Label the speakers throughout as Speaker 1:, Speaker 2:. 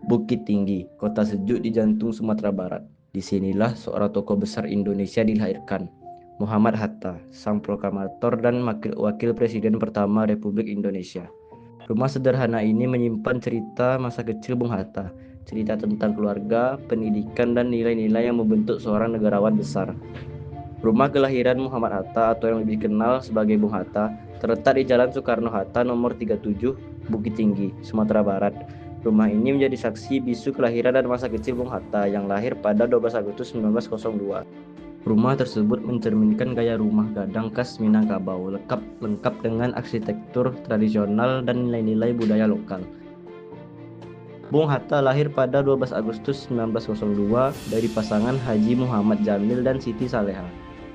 Speaker 1: Bukit Tinggi, kota sejuk di jantung Sumatera Barat. Disinilah seorang tokoh besar Indonesia dilahirkan, Muhammad Hatta, sang proklamator dan wakil presiden pertama Republik Indonesia. Rumah sederhana ini menyimpan cerita masa kecil Bung Hatta, cerita tentang keluarga, pendidikan, dan nilai-nilai yang membentuk seorang negarawan besar. Rumah kelahiran Muhammad Hatta atau yang lebih dikenal sebagai Bung Hatta terletak di Jalan Soekarno-Hatta nomor 37, Bukit Tinggi, Sumatera Barat. Rumah ini menjadi saksi bisu kelahiran dan masa kecil Bung Hatta yang lahir pada 12 Agustus 1902. Rumah tersebut mencerminkan gaya rumah gadang khas Minangkabau, lengkap dengan arsitektur tradisional dan nilai-nilai budaya lokal. Bung Hatta lahir pada 12 Agustus 1902 dari pasangan Haji Muhammad Jamil dan Siti Saleha.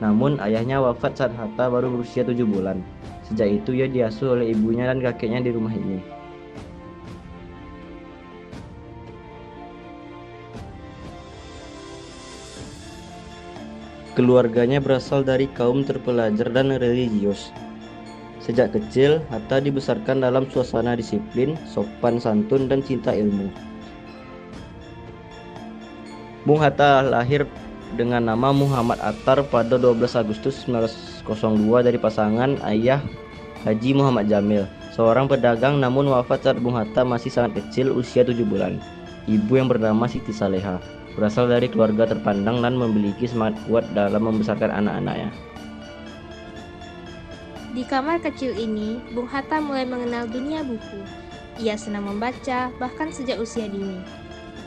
Speaker 1: Namun ayahnya wafat saat Hatta baru berusia 7 bulan. Sejak itu ia diasuh oleh ibunya dan kakeknya di rumah ini. Keluarganya berasal dari kaum terpelajar dan religius. Sejak kecil, Hatta dibesarkan dalam suasana disiplin, sopan santun, dan cinta ilmu. Bung Hatta lahir dengan nama Muhammad Attar pada 12 Agustus 1902 dari pasangan ayah Haji Muhammad Jamil, seorang pedagang namun wafat saat Bung Hatta masih sangat kecil, usia 7 bulan. Ibu yang bernama Siti Saleha berasal dari keluarga terpandang dan memiliki semangat kuat dalam membesarkan anak-anaknya.
Speaker 2: Di kamar kecil ini, Bung Hatta mulai mengenal dunia buku. Ia senang membaca, bahkan sejak usia dini.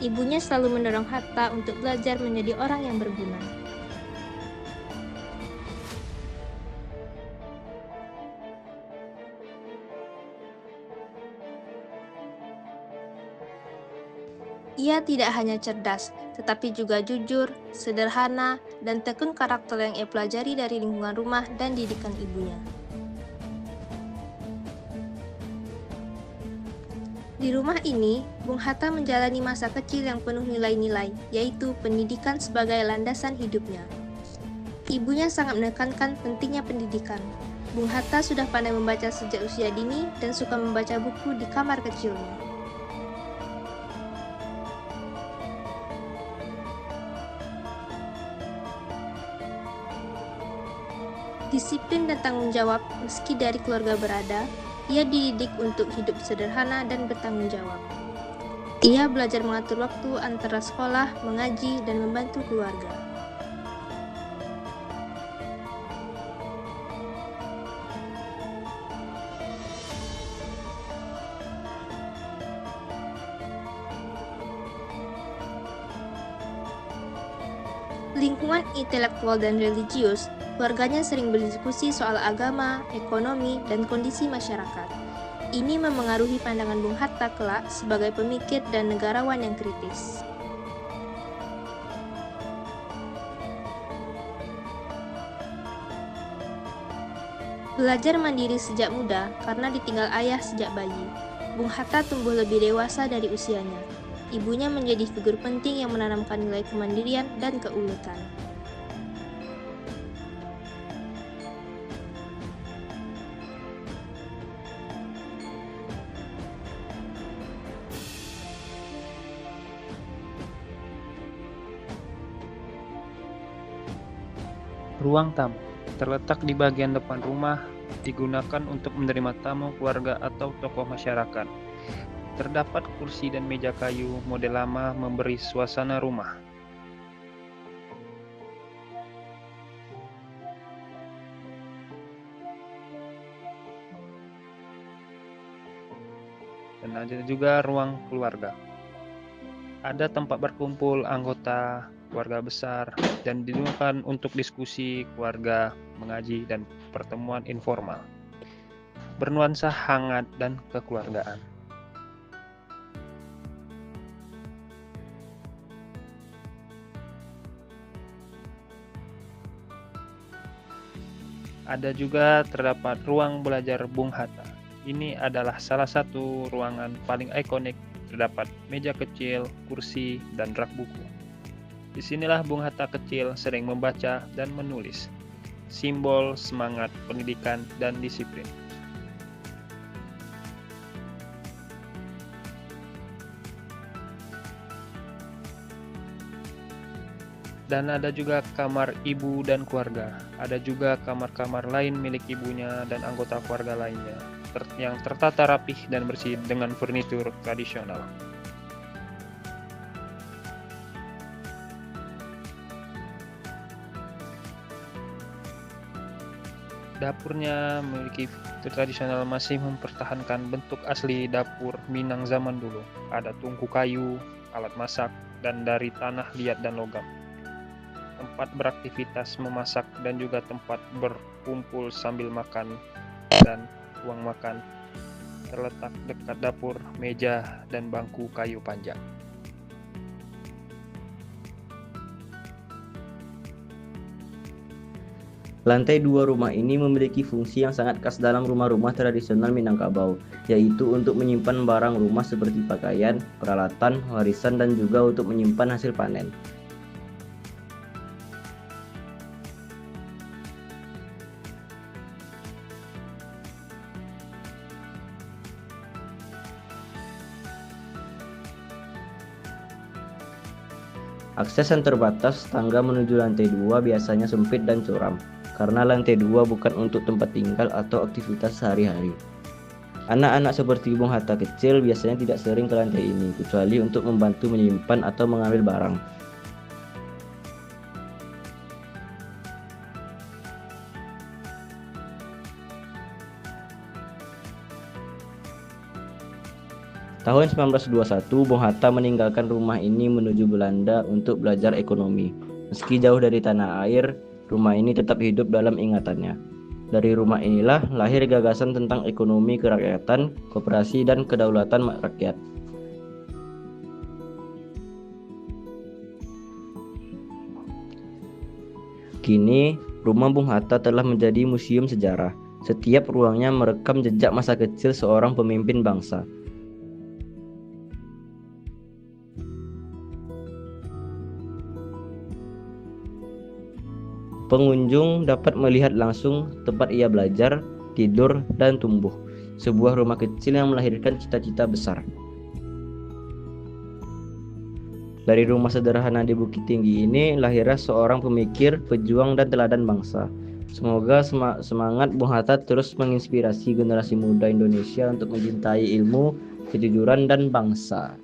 Speaker 2: Ibunya selalu mendorong Hatta untuk belajar menjadi orang yang berguna. Ia tidak hanya cerdas, tetapi juga jujur, sederhana, dan tekun karakter yang ia pelajari dari lingkungan rumah dan didikan ibunya. Di rumah ini, Bung Hatta menjalani masa kecil yang penuh nilai-nilai, yaitu pendidikan sebagai landasan hidupnya. Ibunya sangat menekankan pentingnya pendidikan. Bung Hatta sudah pandai membaca sejak usia dini dan suka membaca buku di kamar kecilnya. Disiplin dan tanggung jawab, meski dari keluarga berada, ia dididik untuk hidup sederhana dan bertanggung jawab. Ia belajar mengatur waktu antara sekolah, mengaji, dan membantu keluarga. Lingkungan intelektual dan religius, keluarganya sering berdiskusi soal agama, ekonomi, dan kondisi masyarakat. Ini memengaruhi pandangan Bung Hatta kelak sebagai pemikir dan negarawan yang kritis. Belajar mandiri sejak muda karena ditinggal ayah sejak bayi. Bung Hatta tumbuh lebih dewasa dari usianya. Ibunya menjadi figur penting yang menanamkan nilai kemandirian dan keuletan.
Speaker 3: Ruang tamu terletak di bagian depan rumah, digunakan untuk menerima tamu keluarga atau tokoh masyarakat. Terdapat kursi dan meja kayu model lama memberi suasana rumah. Dan ada juga ruang keluarga. Ada tempat berkumpul anggota keluarga besar dan digunakan untuk diskusi keluarga, mengaji, dan pertemuan informal. Bernuansa hangat dan kekeluargaan. Ada juga terdapat ruang belajar Bung Hatta. Ini adalah salah satu ruangan paling ikonik. Terdapat meja kecil, kursi, dan rak buku. Disinilah Bung Hatta kecil sering membaca dan menulis, simbol semangat pendidikan dan disiplin. Dan ada juga kamar ibu dan keluarga. Ada juga kamar-kamar lain milik ibunya dan anggota keluarga lainnya, yang tertata rapih dan bersih dengan furnitur tradisional. Dapurnya memiliki fitur tradisional, masih mempertahankan bentuk asli dapur Minang zaman dulu. Ada tungku kayu, alat masak, dan dari tanah liat dan logam. Tempat beraktivitas memasak dan juga tempat berkumpul sambil makan dan ruang makan terletak dekat dapur, meja, dan bangku kayu panjang.
Speaker 1: Lantai 2 rumah ini memiliki fungsi yang sangat khas dalam rumah-rumah tradisional Minangkabau, yaitu untuk menyimpan barang rumah seperti pakaian, peralatan, warisan, dan juga untuk menyimpan hasil panen. Akses yang terbatas tangga menuju lantai 2 biasanya sempit dan curam, karena lantai 2 bukan untuk tempat tinggal atau aktivitas sehari-hari. Anak-anak seperti Bung Hatta kecil biasanya tidak sering ke lantai ini, kecuali untuk membantu menyimpan atau mengambil barang. Tahun 1921, Bung Hatta meninggalkan rumah ini menuju Belanda untuk belajar ekonomi. Meski jauh dari tanah air, rumah ini tetap hidup dalam ingatannya. Dari rumah inilah lahir gagasan tentang ekonomi kerakyatan, koperasi, dan kedaulatan rakyat. Kini, rumah Bung Hatta telah menjadi museum sejarah. Setiap ruangnya merekam jejak masa kecil seorang pemimpin bangsa. Pengunjung dapat melihat langsung tempat ia belajar, tidur, dan tumbuh. Sebuah rumah kecil yang melahirkan cita-cita besar. Dari rumah sederhana di Bukit Tinggi ini lahirlah seorang pemikir, pejuang, dan teladan bangsa. Semoga semangat Bung Hatta terus menginspirasi generasi muda Indonesia untuk mencintai ilmu, kejujuran, dan bangsa.